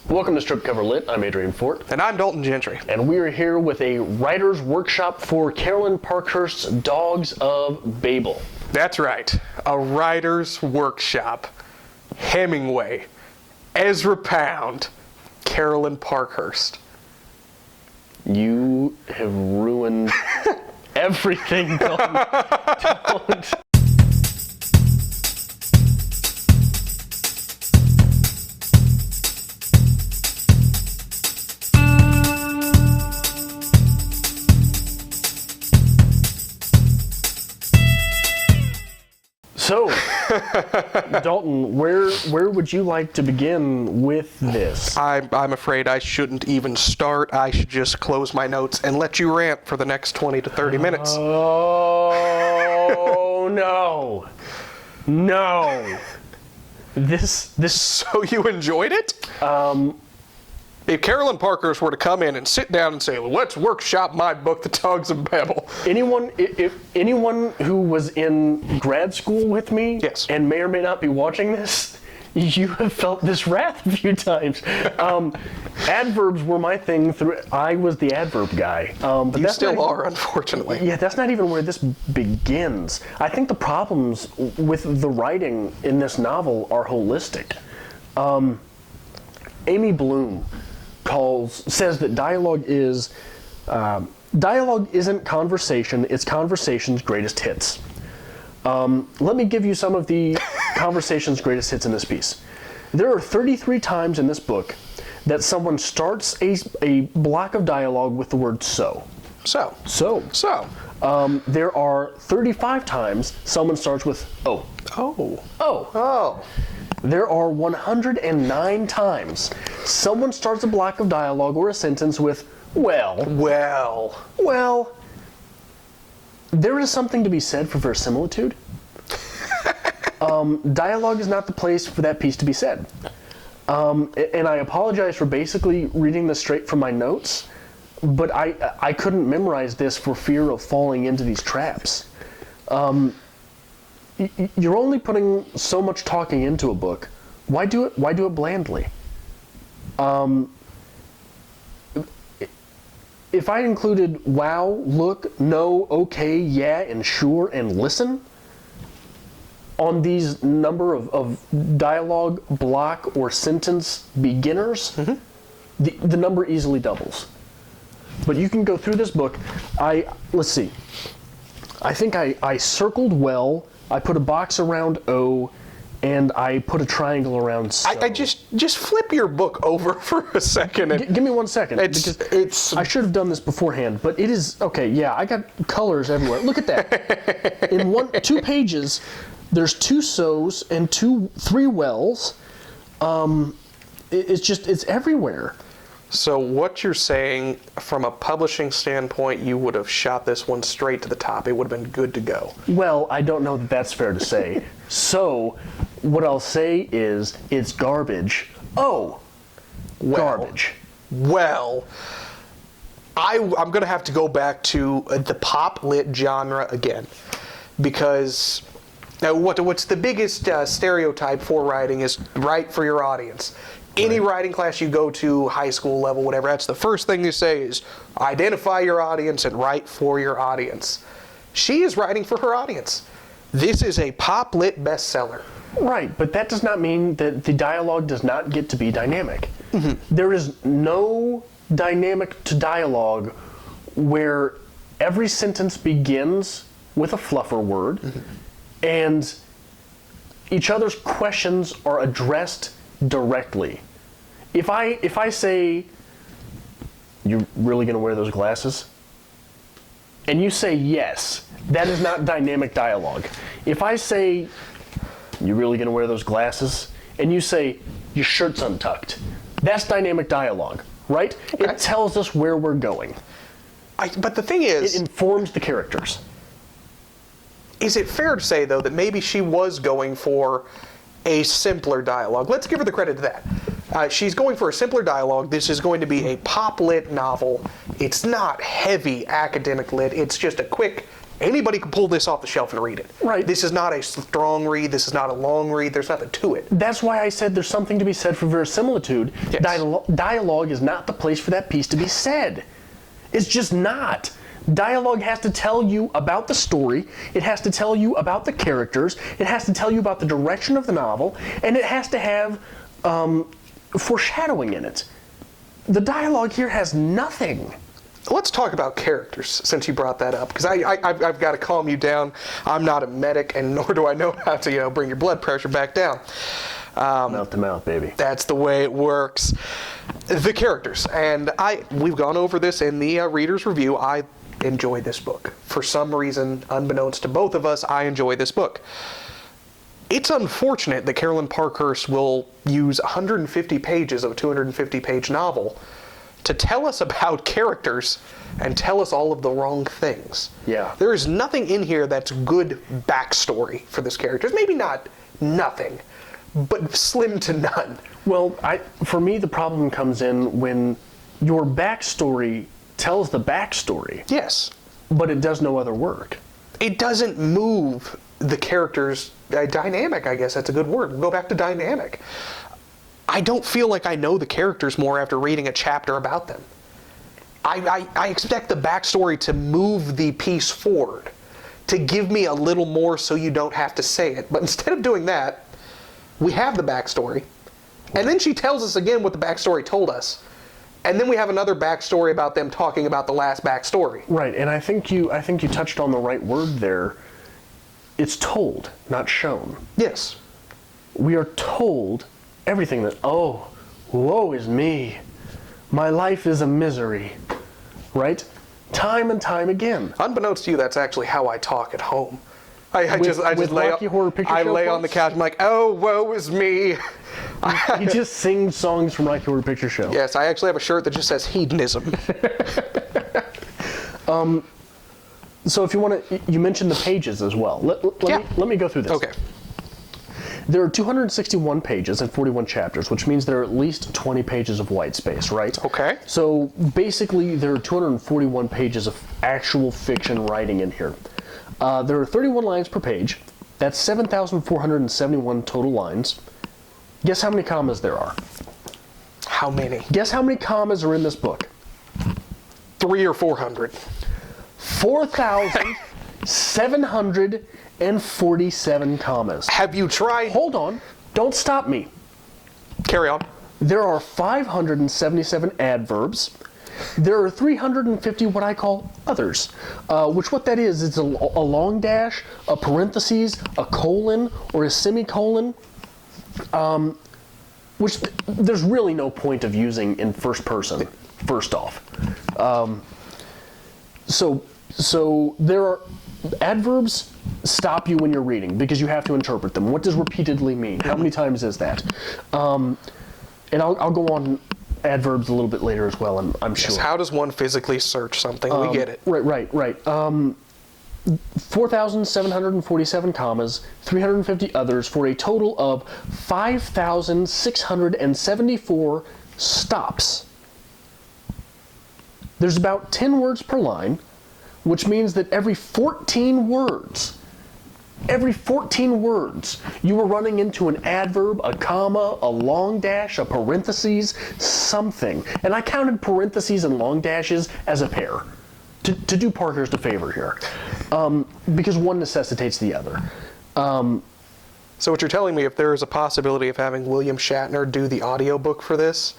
Welcome to Strip Cover Lit. I'm Adrian Fort. And I'm Dalton Gentry. And we are here with a writer's workshop for Carolyn Parkhurst's Dogs of Babel. That's right. A writer's workshop. Hemingway, Ezra Pound, Carolyn Parkhurst. You have ruined everything, Dalton. Don't. So, Dalton, where would you like to begin with this? I'm afraid I shouldn't even start. I should just close my notes and let you rant for the next 20 to 30 minutes. Oh, no. No. This. So you enjoyed it? If Carolyn Parkhurst were to come in and sit down and say, let's workshop my book, The Dogs of Babel. If anyone who was in grad school with me Yes. and may or may not be watching this, you have felt this wrath a few times. Adverbs were my thing. I was the adverb guy. But You still are, unfortunately. Yeah, that's not even where this begins. I think the problems with the writing in this novel are holistic. Amy Bloom says that dialogue isn't conversation, it's conversation's greatest hits. Let me give you some of the conversation's greatest hits in this piece. There are 33 times in this book that someone starts a block of dialogue with the word so. So. There are 35 times someone starts with oh. Oh. There are 109 times someone starts a block of dialogue or a sentence with well. There is something to be said for verisimilitude. Dialogue is not the place for that piece to be said. And I apologize for basically reading this straight from my notes, but I couldn't memorize this for fear of falling into these traps. You're only putting so much talking into a book. Why do it blandly? If I included wow, look, no, okay, yeah, and sure, and listen on these number of dialogue block or sentence beginners, the number easily doubles. But you can go through this book. Let's see. I think I circled well. I put a box around O, and I put a triangle around so. I just flip your book over for a second. And give me 1 second. I should have done this beforehand, but it is okay. Yeah, I got colors everywhere. Look at that. In 2 pages, there's 2 so's and 3 wells. It's everywhere. So what you're saying, from a publishing standpoint, you would have shot this one straight to the top. It would have been good to go. Well, I don't know that that's fair to say. So, what I'll say is, it's garbage. Oh, garbage. Well, I'm going to have to go back to the pop lit genre again, because what's the biggest stereotype for writing is write for your audience. Any writing class you go to, high school level, whatever, that's the first thing you say is identify your audience and write for your audience. She is writing for her audience. This is a pop-lit bestseller. Right, but that does not mean that the dialogue does not get to be dynamic. There is no dynamic to dialogue where every sentence begins with a fluffer word and each other's questions are addressed directly. If I say, "You really gonna wear those glasses?" and you say yes, that is not dynamic dialogue. If I say, "You really gonna wear those glasses?" and you say, "Your shirt's untucked," that's dynamic dialogue, right? Okay. It tells us where we're going. But the thing is, it informs the characters. Is it fair to say, though, that maybe she was going for a simpler dialogue? Let's give her the credit to that. She's going for a simpler dialogue. This is going to be a pop-lit novel. It's not heavy academic lit. It's just a quick Anybody can pull this off the shelf and read it. Right. This is not a strong read. This is not a long read. There's nothing to it. That's why I said there's something to be said for verisimilitude. Yes. Dialogue is not the place for that piece to be said. It's just not. Dialogue has to tell you about the story, it has to tell you about the characters, it has to tell you about the direction of the novel, and it has to have foreshadowing in it. The dialogue here has nothing. Let's talk about characters, since you brought that up, because I've got to calm you down. I'm not a medic, and nor do I know how to bring your blood pressure back down. Mouth to mouth, baby. That's the way it works. The characters, and we've gone over this in the reader's review. I enjoy this book. For some reason, unbeknownst to both of us, I enjoy this book. It's unfortunate that Carolyn Parkhurst will use 150 pages of a 250-page novel to tell us about characters and tell us all of the wrong things. Yeah. There is nothing in here that's good backstory for this character. Maybe not nothing, but slim to none. Well, for me, the problem comes in when your backstory tells the backstory. Yes. But it does no other work. It doesn't move the character's dynamic, I guess that's a good word. We'll go back to dynamic. I don't feel like I know the characters more after reading a chapter about them. I expect the backstory to move the piece forward, to give me a little more so you don't have to say it. But instead of doing that, we have the backstory, and then she tells us again what the backstory told us. And then we have another backstory about them talking about the last backstory. Right, and I think you touched on the right word there. It's told, not shown. Yes. We are told everything that, oh, woe is me. My life is a misery. Right? Time and time again. Unbeknownst to you, that's actually how I talk at home. I just lay on the couch. I'm like, oh, woe is me. He just sings songs from Rocky Horror Picture Show. Yes, I actually have a shirt that just says hedonism. So if you want to, you mentioned the pages as well. Let me go through this. Okay. There are 261 pages and 41 chapters, which means there are at least 20 pages of white space, right? Okay. So basically, there are 241 pages of actual fiction writing in here. There are 31 lines per page. That's 7,471 total lines. Guess how many commas there are? How many? Guess how many commas are in this book? 300 or 400. 4,747 commas. Have you tried? Hold on. Don't stop me. Carry on. There are 577 adverbs. There are 350 what I call others, which what that is a long dash, a parentheses, a colon, or a semicolon, which there's really no point of using in first person, first off. So there are adverbs stop you when you're reading because you have to interpret them. What does repeatedly mean? How many times is that? And I'll go on adverbs a little bit later as well, I'm sure. Yes, how does one physically search something? We get it. Right. 4,747 commas, 350 others, for a total of 5,674 stops. There's about 10 words per line, which means that every 14 words, you were running into an adverb, a comma, a long dash, a parentheses, something. And I counted parentheses and long dashes as a pair, to do Parkhurst a favor here, because one necessitates the other. So what you're telling me, if there is a possibility of having William Shatner do the audiobook for this,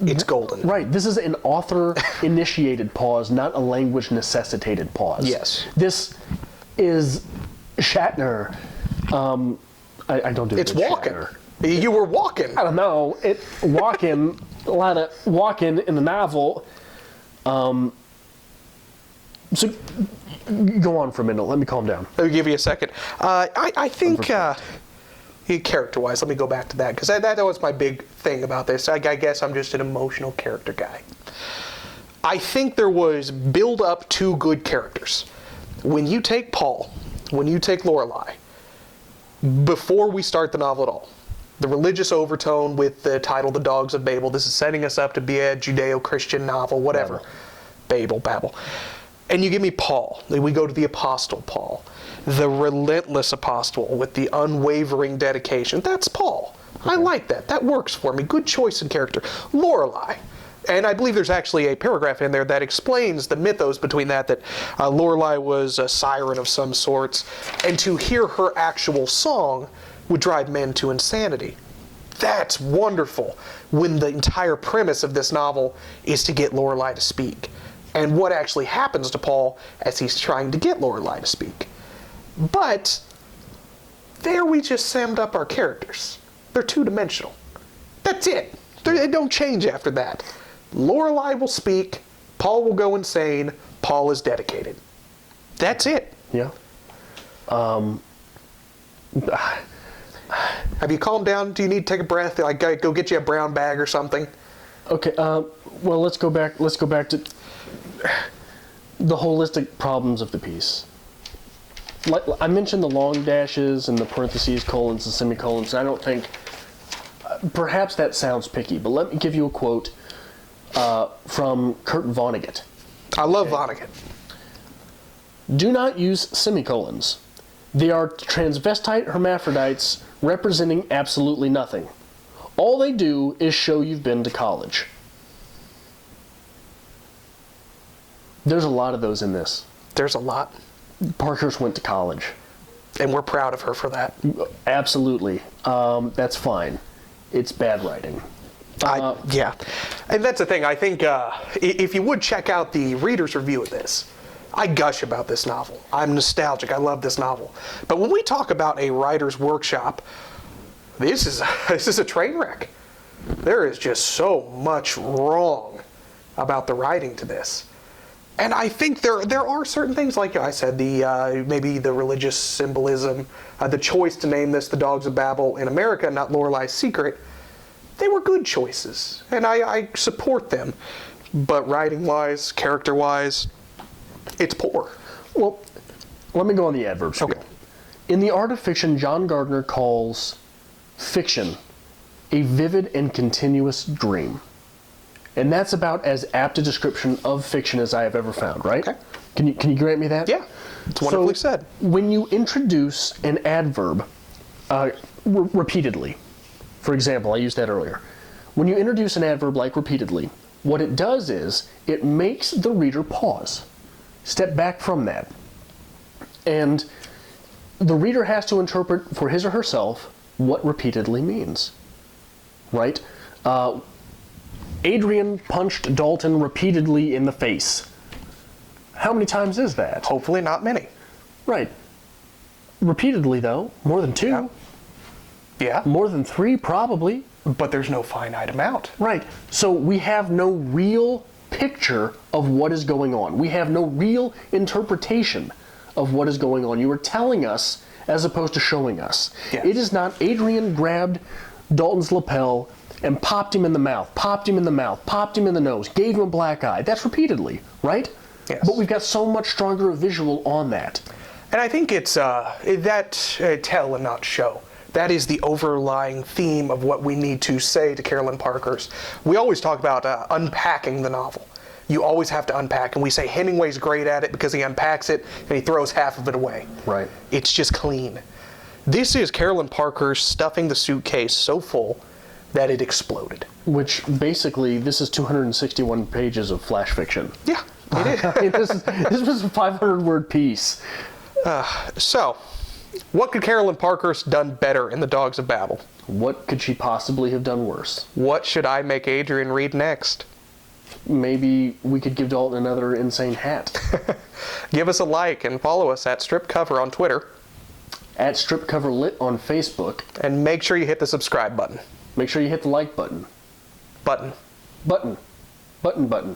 it's golden. Right. This is an author-initiated pause, not a language-necessitated pause. Yes. This is Shatner. I don't do. It's walking. Shatner. You were walking. I don't know. Walking. A lot of walking in the novel. So go on for a minute. Let me calm down. Let me give you a second. I think character-wise, let me go back to that because that was my big thing about this. I guess I'm just an emotional character guy. I think there was build up to good characters. When you take Paul, when you take Lorelei, before we start the novel at all, the religious overtone with the title The Dogs of Babel, this is setting us up to be a Judeo-Christian novel, whatever. Babel. And you give me Paul. We go to the Apostle Paul. The relentless apostle with the unwavering dedication. That's Paul. Okay. I like that. That works for me. Good choice in character. Lorelei. And I believe there's actually a paragraph in there that explains the mythos between that Lorelei was a siren of some sorts, and to hear her actual song would drive men to insanity. That's wonderful when the entire premise of this novel is to get Lorelei to speak. And what actually happens to Paul as he's trying to get Lorelei to speak. But there we just summed up our characters. They're two-dimensional. That's it. They don't change after that. Lorelei will speak, Paul will go insane, Paul is dedicated. That's it. Yeah. Have you calmed down? Do you need to take a breath? I gotta go get you a brown bag or something? Okay, well, let's go back to the holistic problems of the piece. Like I mentioned, the long dashes and the parentheses, colons, and semicolons. I don't think, perhaps that sounds picky, but let me give you a quote from Kurt Vonnegut. I love Vonnegut. Do not use semicolons. They are transvestite hermaphrodites representing absolutely nothing. All they do is show you've been to college. There's a lot of those in this. There's a lot. Parkhurst went to college. And we're proud of her for that. Absolutely. That's fine. It's bad writing. Yeah. And that's the thing. I think if you would check out the reader's review of this, I gush about this novel. I'm nostalgic. I love this novel. But when we talk about a writer's workshop, this is a train wreck. There is just so much wrong about the writing to this. And I think there are certain things, like I said, maybe the religious symbolism, the choice to name this The Dogs of Babel in America, not Lorelei's Secret. They were good choices, and I support them. But writing-wise, character-wise, it's poor. Well, let me go on the adverbs. Okay. In the art of fiction, John Gardner calls fiction a vivid and continuous dream. And that's about as apt a description of fiction as I have ever found, right? Okay. Can you grant me that? Yeah, it's wonderfully said. When you introduce an adverb repeatedly, for example, I used that earlier. When you introduce an adverb like repeatedly, what it does is it makes the reader pause, step back from that. And the reader has to interpret for his or herself what repeatedly means, right? Adrian punched Dalton repeatedly in the face. How many times is that? Hopefully not many. Right. Repeatedly, though. More than 2. Yeah. More than 3, probably. But there's no finite amount. Right. So we have no real picture of what is going on. We have no real interpretation of what is going on. You are telling us as opposed to showing us. Yes. It is not Adrian grabbed Dalton's lapel and popped him in the mouth, popped him in the mouth, popped him in the nose, gave him a black eye. That's repeatedly, right? Yes. But we've got so much stronger a visual on that. And I think it's tell and not show. That is the overlying theme of what we need to say to Carolyn Parkhurst. We always talk about unpacking the novel. You always have to unpack, and we say Hemingway's great at it because he unpacks it and he throws half of it away. Right. It's just clean. This is Carolyn Parkhurst stuffing the suitcase so full that it exploded. Which basically, this is 261 pages of flash fiction. Yeah, it is. I mean, this was a 500-word piece. So, what could Carolyn Parkhurst done better in The Dogs of Babel? What could she possibly have done worse? What should I make Adrian read next? Maybe we could give Dalton another insane hat. Give us a like and follow us at Strip Cover on Twitter. At Strip Cover Lit on Facebook. And make sure you hit the subscribe button. Make sure you hit the like button. Button. Button. Button.